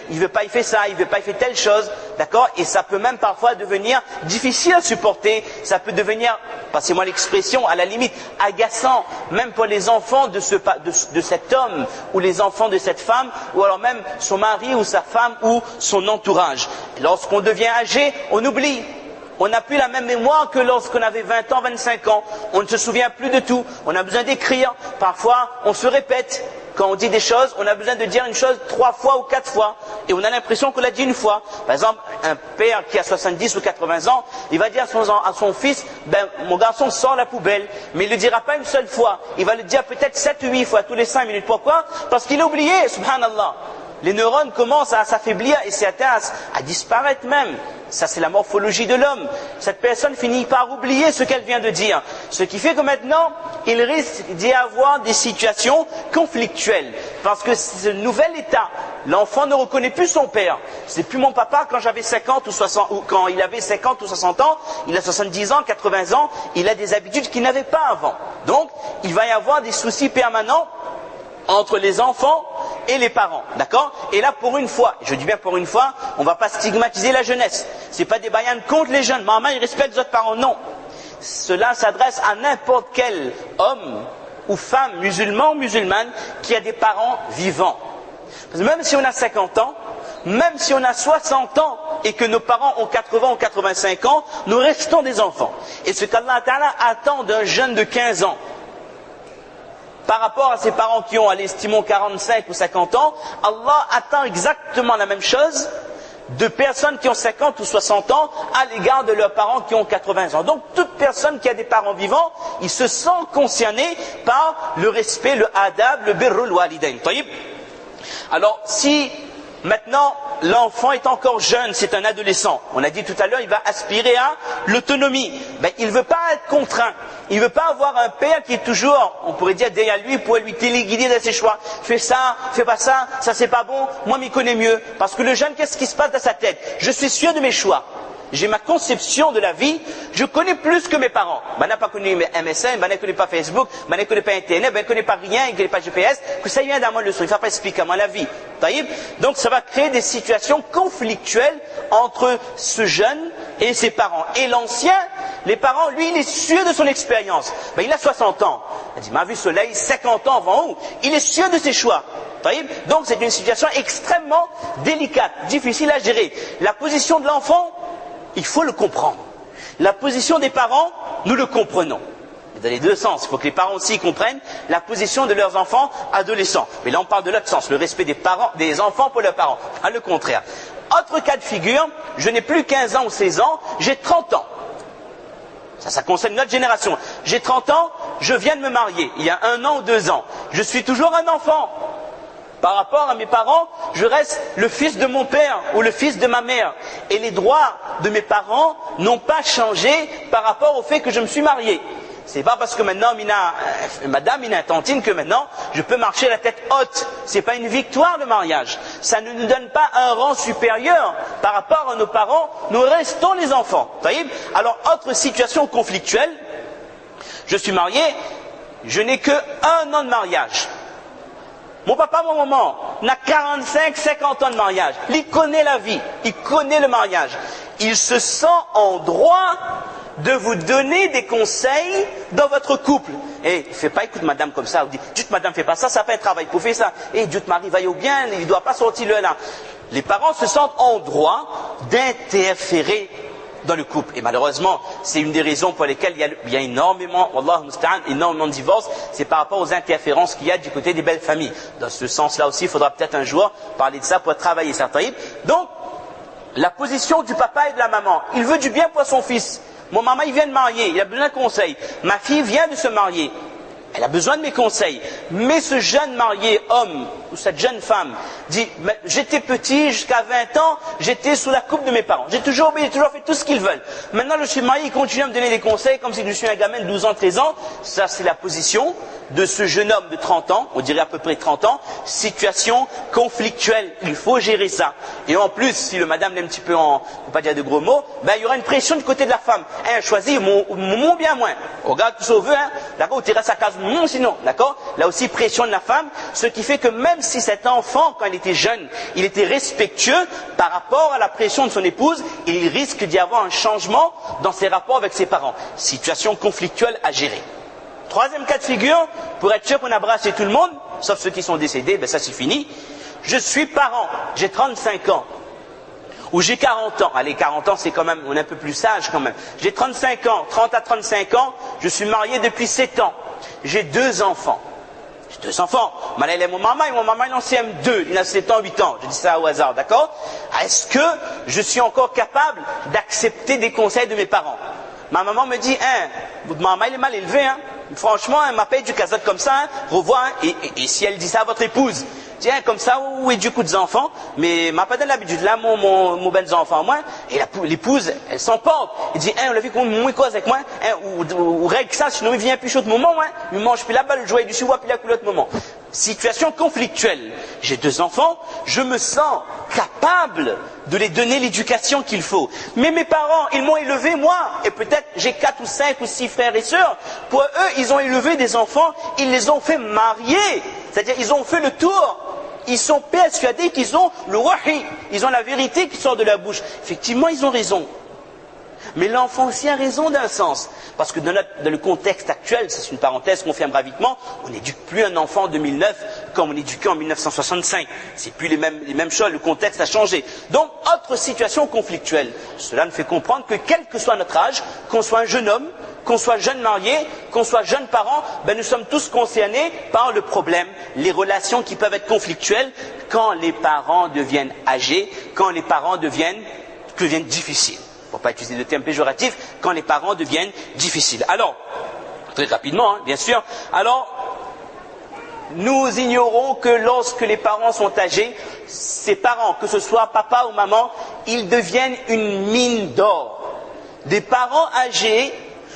il veut pas, il fait ça, il veut pas, il fait telle chose, d'accord? Et ça peut même parfois devenir difficile à supporter, ça peut devenir, passez-moi l'expression, à la limite agaçant, même pour les enfants de cet homme, ou les enfants de cette femme, ou alors même son mari ou sa femme ou son entourage. Et lorsqu'on devient âgé, on oublie. On n'a plus la même mémoire que lorsqu'on avait 20 ans, 25 ans. On ne se souvient plus de tout. On a besoin d'écrire. Parfois, on se répète. Quand on dit des choses, on a besoin de dire une chose 3 fois ou 4 fois. Et on a l'impression qu'on l'a dit une fois. Par exemple, un père qui a 70 ou 80 ans, il va dire à son fils, mon garçon sort la poubelle. Mais il ne le dira pas une seule fois. Il va le dire peut-être 7 ou 8 fois, tous les 5 minutes. Pourquoi? Parce qu'il a oublié, subhanallah. Les neurones commencent à s'affaiblir et certains à disparaître même. Ça, c'est la morphologie de l'homme. Cette personne finit par oublier ce qu'elle vient de dire. Ce qui fait que maintenant, il risque d'y avoir des situations conflictuelles. Parce que ce nouvel état, l'enfant ne reconnaît plus son père. C'est plus mon papa quand j'avais 50 ou 60, ou quand il avait 50 ou 60 ans, il a 70 ans, 80 ans, il a des habitudes qu'il n'avait pas avant. Donc, il va y avoir des soucis permanents entre les enfants et les parents, d'accord? Et là, pour une fois, je dis bien pour une fois, on ne va pas stigmatiser la jeunesse. C'est pas des bayanes contre les jeunes. Maman, ils respectent les autres parents. Non. Cela s'adresse à n'importe quel homme ou femme, musulman ou musulmane, qui a des parents vivants. Parce que même si on a 50 ans, même si on a 60 ans et que nos parents ont 80 ou 85 ans, nous restons des enfants. Et ce qu'Allah Ta'ala attend d'un jeune de 15 ans, par rapport à ses parents qui ont, estimons, 45 ou 50 ans, Allah attend exactement la même chose de personnes qui ont 50 ou 60 ans à l'égard de leurs parents qui ont 80 ans. Donc toute personne qui a des parents vivants, il se sent concerné par le respect, le adab, le birrul walidain. Alors si maintenant l'enfant est encore jeune, c'est un adolescent, on a dit tout à l'heure, il va aspirer à l'autonomie, il ne veut pas être contraint, il ne veut pas avoir un père qui est toujours, on pourrait dire derrière lui, pour lui téléguider dans ses choix. Fais ça, fais pas ça, ça c'est pas bon, moi m'y connais mieux. Parce que le jeune, qu'est-ce qui se passe dans sa tête? Je suis sûr de mes choix. J'ai ma conception de la vie, je connais plus que mes parents. Ben n'a pas connu MSN, ben ne connaît pas Facebook, ben ne connaît pas Internet, ben ne connaît pas rien, il ne connaît pas GPS, que ça vient dans moi le son, il ne va pas expliquer à moi la vie. Donc ça va créer des situations conflictuelles entre ce jeune et ses parents. Et l'ancien, les parents, lui, il est sûr de son expérience. Il a 60 ans, il dit, m'a vu soleil, 50 ans avant où? Il est sûr de ses choix. Donc c'est une situation extrêmement délicate, difficile à gérer. La position de l'enfant, il faut le comprendre. La position des parents, nous le comprenons. Dans les deux sens, il faut que les parents aussi comprennent la position de leurs enfants adolescents. Mais là on parle de l'autre sens, le respect des parents, des enfants pour leurs parents, pas le contraire. Autre cas de figure, je n'ai plus 15 ans ou 16 ans, j'ai 30 ans. Ça concerne notre génération. J'ai 30 ans, je viens de me marier, il y a 1 an ou 2 ans. Je suis toujours un enfant. Par rapport à mes parents, je reste le fils de mon père ou le fils de ma mère. Et les droits de mes parents n'ont pas changé par rapport au fait que je me suis marié. C'est pas parce que maintenant, madame, tantine, que maintenant, je peux marcher la tête haute. C'est pas une victoire le mariage. Ça ne nous donne pas un rang supérieur par rapport à nos parents. Nous restons les enfants. Alors, autre situation conflictuelle. Je suis marié, je n'ai que 1 an de mariage. Mon papa, mon maman, n'a 45, 50 ans de mariage. Il connaît la vie, il connaît le mariage. Il se sent en droit de vous donner des conseils dans votre couple. Et il ne fait pas, écoute madame comme ça, ou dit, dites madame, fais pas ça, ça fait un travail pour faire ça. Et Dieu te marie, va au bien, il ne doit pas sortir le là. Les parents se sentent en droit d'interférer dans le couple. Et malheureusement, c'est une des raisons pour lesquelles il y a énormément, wallahu musta'an, énormément de divorces, c'est par rapport aux interférences qu'il y a du côté des belles familles. Dans ce sens-là aussi, il faudra peut-être un jour parler de ça pour travailler certains. Donc, la position du papa et de la maman, il veut du bien pour son fils. Mon maman, il vient de marier, il a besoin de conseils. Ma fille vient de se marier, elle a besoin de mes conseils. Mais ce jeune marié homme, ou cette jeune femme, dit, j'étais petit, jusqu'à 20 ans, j'étais sous la coupe de mes parents. J'ai toujours obéi, j'ai toujours fait tout ce qu'ils veulent. Maintenant, je suis marié, ils continuent à me donner des conseils comme si je suis un gamin de 12 ans, 13 ans. Ça, c'est la position de ce jeune homme de 30 ans, on dirait à peu près 30 ans, situation conflictuelle, il faut gérer ça. Et en plus, si le madame est un petit peu en, faut pas dire de gros mots, ben il y aura une pression du côté de la femme. Hein, choisis mon bien moins. Regarde tout ça au veut, hein, d'accord, ou tirer sa case, non sinon, d'accord. Là aussi, pression de la femme, ce qui fait que même si cet enfant, quand il était jeune, il était respectueux par rapport à la pression de son épouse, il risque d'y avoir un changement dans ses rapports avec ses parents. Situation conflictuelle à gérer. Troisième cas de figure, pour être sûr qu'on a brassé tout le monde, sauf ceux qui sont décédés, ben ça c'est fini. Je suis parent, j'ai 35 ans, ou j'ai 40 ans. Allez, 40 ans c'est quand même, on est un peu plus sage quand même. J'ai 35 ans, 30 à 35 ans, je suis marié depuis 7 ans. J'ai 2 enfants. J'ai 2 enfants. Malais, mon maman et mon maman il en CM2, il a 7 ans, 8 ans. Je dis ça au hasard, d'accord? Est-ce que je suis encore capable d'accepter des conseils de mes parents? Ma maman me dit, hein, votre maman il est mal élevé, hein. Franchement, elle m'a payé du casotte comme ça, hein, revois, hein, et si elle dit ça à votre épouse, tiens, comme ça, où est du coup des enfants, mais m'a pas donné l'habitude, là, mon ben enfant, moi, et l'épouse, elle s'emporte, elle dit, hein, on l'a vu qu'on mouille cause avec moi, hein, ou règle ça, sinon il vient plus chaud de moment, hein, il mange plus là-bas, le jouet du sous-bois, puis la culotte moment. Situation conflictuelle. J'ai 2 enfants, je me sens capable de les donner l'éducation qu'il faut. Mais mes parents, ils m'ont élevé, moi, et peut-être j'ai 4 ou 5 ou 6 frères et sœurs. Pour eux, ils ont élevé des enfants, ils les ont fait marier. C'est-à-dire, ils ont fait le tour. Ils sont persuadés qu'ils ont le wahi, ils ont la vérité qui sort de la bouche. Effectivement, ils ont raison. Mais l'enfant aussi a raison d'un sens. Parce que dans le contexte actuel, c'est une parenthèse qu'on ferme rapidement, on n'éduque plus un enfant en 2009 comme on éduquait en 1965. C'est plus les mêmes choses, le contexte a changé. Donc, autre situation conflictuelle. Cela nous fait comprendre que quel que soit notre âge, qu'on soit un jeune homme, qu'on soit jeune marié, qu'on soit jeune parent, ben nous sommes tous concernés par le problème, les relations qui peuvent être conflictuelles quand les parents deviennent âgés, quand les parents deviennent difficiles. Pour ne pas utiliser de termes péjoratifs, quand les parents deviennent difficiles. Alors, très rapidement, hein, bien sûr, alors, nous ignorons que lorsque les parents sont âgés, ces parents, que ce soit papa ou maman, ils deviennent une mine d'or. Des parents âgés,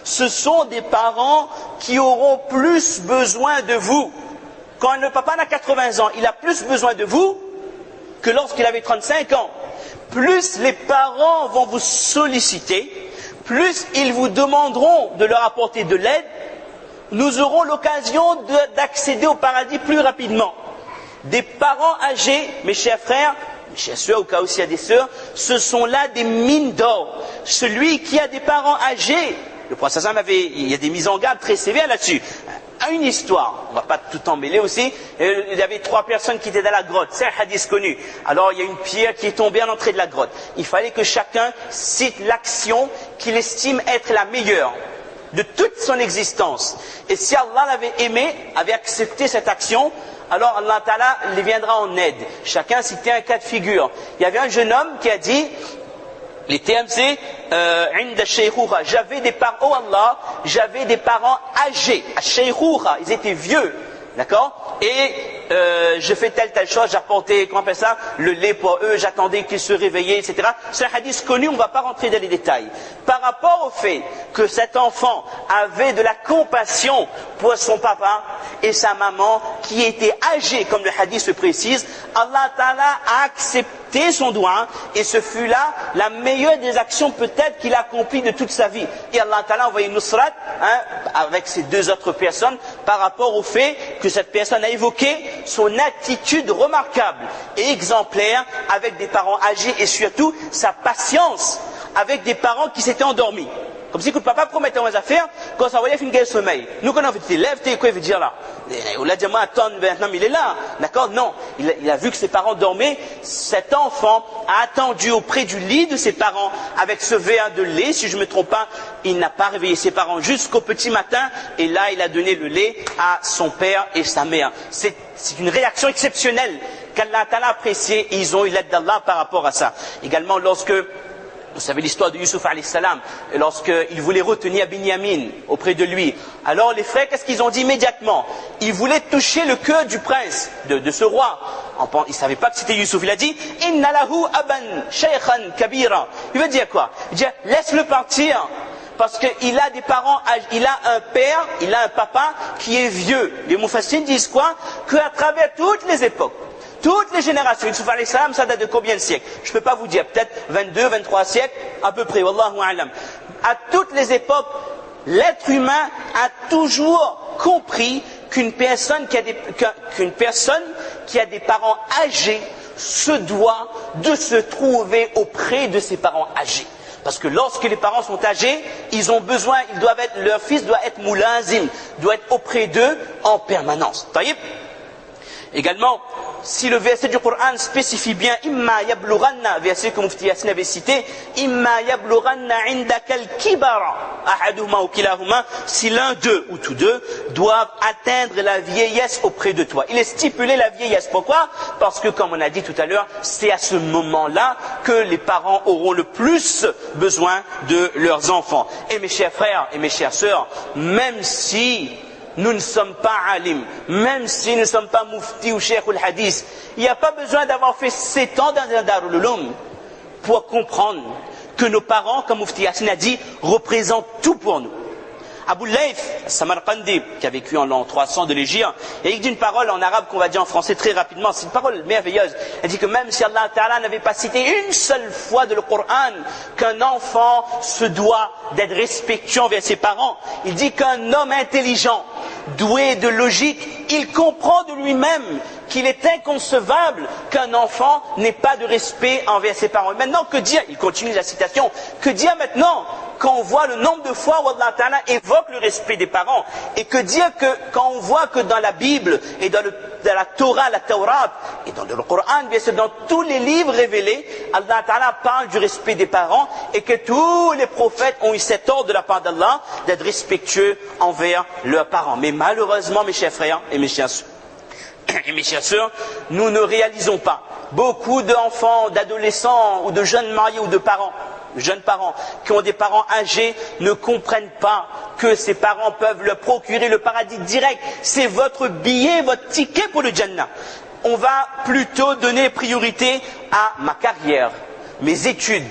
ce sont des parents qui auront plus besoin de vous. Quand le papa a 80 ans, il a plus besoin de vous que lorsqu'il avait 35 ans. Plus les parents vont vous solliciter, plus ils vous demanderont de leur apporter de l'aide, nous aurons l'occasion d'accéder au paradis plus rapidement. Des parents âgés, mes chers frères, mes chères sœurs, au cas où il y a des sœurs, ce sont là des mines d'or. Celui qui a des parents âgés, le prophète il y a des mises en garde très sévères là-dessus. Une histoire, on ne va pas tout emmêler aussi, il y avait 3 personnes qui étaient dans la grotte, c'est un hadith connu. Alors il y a une pierre qui est tombée à l'entrée de la grotte. Il fallait que chacun cite l'action qu'il estime être la meilleure de toute son existence. Et si Allah l'avait aimé, avait accepté cette action, alors Allah Ta'ala les viendra en aide. Chacun citait un cas de figure. Il y avait un jeune homme qui a dit, les TMC, j'avais des parents, oh Allah, j'avais des parents âgés, ils étaient vieux, d'accord? Et je fais telle chose, j'apportais, comment on appelle ça, le lait pour eux, j'attendais qu'ils se réveillaient, etc. C'est un hadith connu, on ne va pas rentrer dans les détails. Par rapport au fait que cet enfant avait de la compassion pour son papa et sa maman, qui étaient âgés, comme le hadith le précise, Allah Ta'ala a accepté son doigt, et ce fut là la meilleure des actions peut-être qu'il a accompli de toute sa vie. Et Allah Ta'ala a envoyé Nusrat, hein, avec ces 2 autres personnes, par rapport au fait que cette personne a évoqué son attitude remarquable et exemplaire avec des parents âgés, et surtout sa patience avec des parents qui s'étaient endormis. Comme si que le papa promettait aux affaires, quand ça voyait finir le sommeil. Nous, quand on fait, lève, quoi il veut dire là? On l'a dit, moi, attends, maintenant, il est là. D'accord? Non. Il a vu que ses parents dormaient. Cet enfant a attendu auprès du lit de ses parents avec ce verre de lait, si je ne me trompe pas. Il n'a pas réveillé ses parents jusqu'au petit matin. Et là, il a donné le lait à son père et sa mère. C'est une réaction exceptionnelle qu'Allah a appréciée, et ils ont eu l'aide d'Allah par rapport à ça. Également, lorsque, vous savez l'histoire de Yusuf alayhi salam, lorsqu'il voulait retenir Binyamin auprès de lui. Alors les frères, qu'est-ce qu'ils ont dit immédiatement? Ils voulaient toucher le cœur du prince, de ce roi. Ils ne savaient pas que c'était Yusuf. Il a dit, Inna lahu aban shaykhan kabira. Il veut dire quoi? Il veut dire, laisse-le partir. parce qu'il a des parents, il a un père, il a un papa qui est vieux. Les Mufassirin disent quoi? Qu'à travers toutes les époques, toutes les générations, Yusuf alayhi salam, ça date de combien de siècles? Je ne peux pas vous dire, peut-être 22, 23 siècles, à peu près, wallahu a'lam. À toutes les époques, l'être humain a toujours compris qu'une personne qui a des parents âgés se doit de se trouver auprès de ses parents âgés. Parce que lorsque les parents sont âgés, ils ont besoin, leur fils doit être moulazim, doit être auprès d'eux en permanence. Taïb. Également, si le verset du Coran spécifie bien imma yablughanna, verset que Mufti Yassine avait cité, imma yablughanna indaka al-kibara ahaduhuma ou kilahuma, si l'un d'eux ou tous deux doivent atteindre la vieillesse auprès de toi. Il est stipulé la vieillesse. Pourquoi? Parce que, comme on a dit tout à l'heure, c'est à ce moment-là que les parents auront le plus besoin de leurs enfants. Et mes chers frères et mes chères sœurs, même si nous ne sommes pas alim, même si nous ne sommes pas mufti ou cheikh ou le hadith, il n'y a pas besoin d'avoir fait 7 ans dans un darul ulum pour comprendre que nos parents, comme Mufti Yassine a dit, représentent tout pour nous. Abu Layth, Samarqandi, qui a vécu en l'an 300 de l'Égypte, il dit une parole en arabe qu'on va dire en français très rapidement, c'est une parole merveilleuse. Elle dit que même si Allah Ta'ala n'avait pas cité une seule fois de le Coran qu'un enfant se doit d'être respectueux envers ses parents, il dit qu'un homme intelligent, doué de logique, il comprend de lui-même qu'il est inconcevable qu'un enfant n'ait pas de respect envers ses parents. Et maintenant, que dire? Il continue la citation. Que dire maintenant quand on voit le nombre de fois où Allah Ta'ala évoque le respect des parents? Et que dire que quand on voit que dans la Bible et dans la Torah, la Taurat et dans le Coran, bien sûr, dans tous les livres révélés, Allah Ta'ala parle du respect des parents et que tous les prophètes ont eu cet ordre de la part d'Allah d'être respectueux envers leurs parents. Mais malheureusement, mes chers frères et mes chères sœurs, nous ne réalisons pas. Beaucoup d'enfants, d'adolescents ou de jeunes mariés ou de jeunes parents qui ont des parents âgés ne comprennent pas que ces parents peuvent leur procurer le paradis direct. C'est votre billet, votre ticket pour le Jannah. On va plutôt donner priorité à ma carrière, mes études,